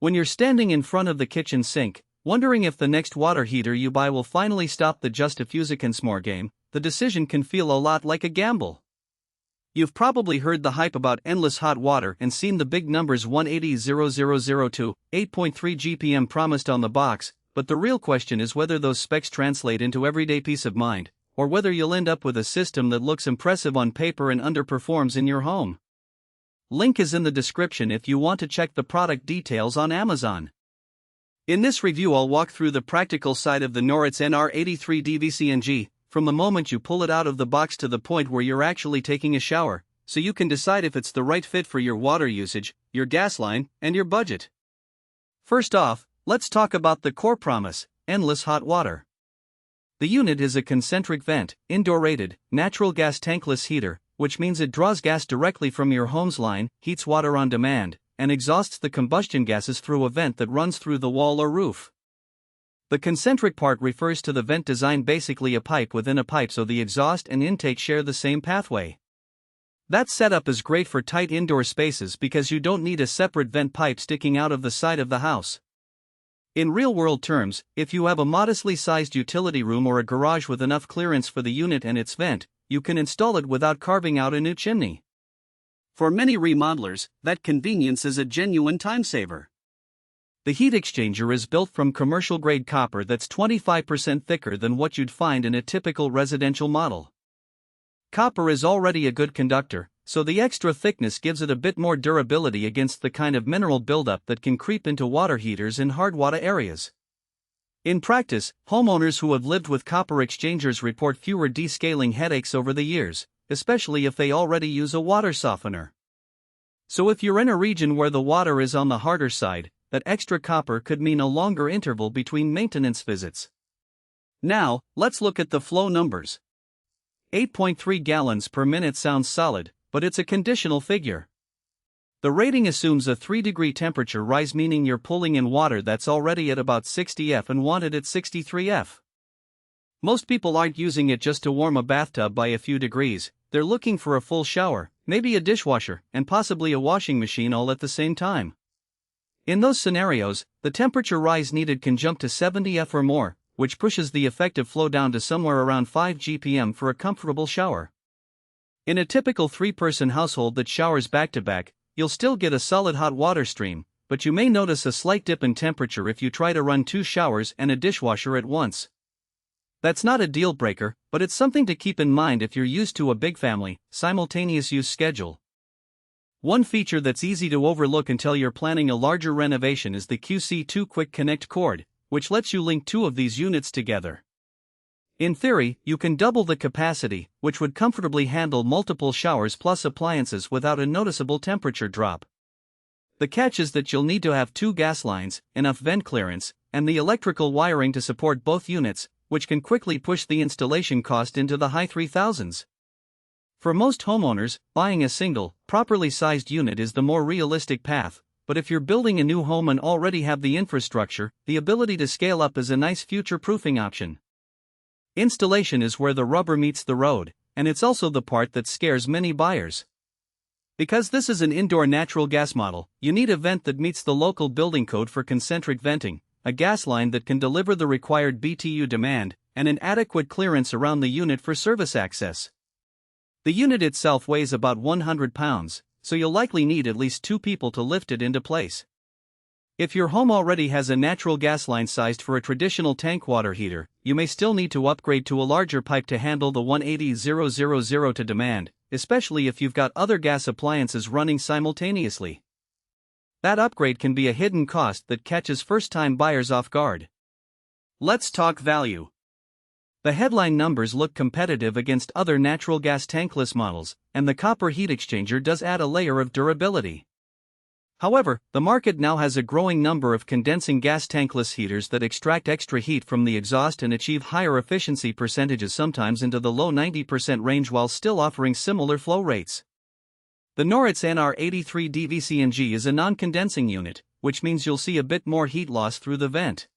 When you're standing in front of the kitchen sink, wondering if the next water heater you buy will finally stop the just a few seconds more game, the decision can feel a lot like a gamble. You've probably heard the hype about endless hot water and seen the big numbers 180,002, 8.3 GPM promised on the box, but the real question is whether those specs translate into everyday peace of mind, or whether you'll end up with a system that looks impressive on paper and underperforms in your home. Link is in the description if you want to check the product details on Amazon. In this review I'll walk through the practical side of the Noritz NR83DVCNG, from the moment you pull it out of the box to the point where you're actually taking a shower, so you can decide if it's the right fit for your water usage, your gas line, and your budget. First off, let's talk about the core promise: endless hot water. The unit is a concentric vent, indoor-rated, natural gas tankless heater, which means it draws gas directly from your home's line, heats water on demand, and exhausts the combustion gases through a vent that runs through the wall or roof. The concentric part refers to the vent design, basically a pipe within a pipe, so the exhaust and intake share the same pathway. That setup is great for tight indoor spaces because you don't need a separate vent pipe sticking out of the side of the house. In real-world terms, if you have a modestly sized utility room or a garage with enough clearance for the unit and its vent, you can install it without carving out a new chimney. For many remodelers, that convenience is a genuine time saver. The heat exchanger is built from commercial-grade copper that's 25% thicker than what you'd find in a typical residential model. Copper is already a good conductor, so the extra thickness gives it a bit more durability against the kind of mineral buildup that can creep into water heaters in hard water areas. In practice, homeowners who have lived with copper exchangers report fewer descaling headaches over the years, especially if they already use a water softener. So if you're in a region where the water is on the harder side, that extra copper could mean a longer interval between maintenance visits. Now, let's look at the flow numbers. 8.3 gallons per minute sounds solid, but it's a conditional figure. The rating assumes a 3-degree temperature rise, meaning you're pulling in water that's already at about 60 F and want it at 63 F. Most people aren't using it just to warm a bathtub by a few degrees, they're looking for a full shower, maybe a dishwasher, and possibly a washing machine all at the same time. In those scenarios, the temperature rise needed can jump to 70 F or more, which pushes the effective flow down to somewhere around 5 GPM for a comfortable shower. In a typical 3-person household that showers back-to-back, you'll still get a solid hot water stream, but you may notice a slight dip in temperature if you try to run 2 showers and a dishwasher at once. That's not a deal breaker, but it's something to keep in mind if you're used to a big family, simultaneous use schedule. One feature that's easy to overlook until you're planning a larger renovation is the QC2 Quick Connect cord, which lets you link 2 of these units together. In theory, you can double the capacity, which would comfortably handle multiple showers plus appliances without a noticeable temperature drop. The catch is that you'll need to have 2 gas lines, enough vent clearance, and the electrical wiring to support both units, which can quickly push the installation cost into the high 3,000s. For most homeowners, buying a single, properly sized unit is the more realistic path, but if you're building a new home and already have the infrastructure, the ability to scale up is a nice future-proofing option. Installation is where the rubber meets the road, and it's also the part that scares many buyers. Because this is an indoor natural gas model, you need a vent that meets the local building code for concentric venting, a gas line that can deliver the required Btuh demand, and an adequate clearance around the unit for service access. The unit itself weighs about 100 pounds, so you'll likely need at least 2 people to lift it into place. If your home already has a natural gas line sized for a traditional tank water heater, you may still need to upgrade to a larger pipe to handle the 180,000 to demand, especially if you've got other gas appliances running simultaneously. That upgrade can be a hidden cost that catches first-time buyers off guard. Let's talk value. The headline numbers look competitive against other natural gas tankless models, and the copper heat exchanger does add a layer of durability. However, the market now has a growing number of condensing gas tankless heaters that extract extra heat from the exhaust and achieve higher efficiency percentages, sometimes into the low 90% range, while still offering similar flow rates. The Noritz NR83DVCNG is a non-condensing unit, which means you'll see a bit more heat loss through the vent.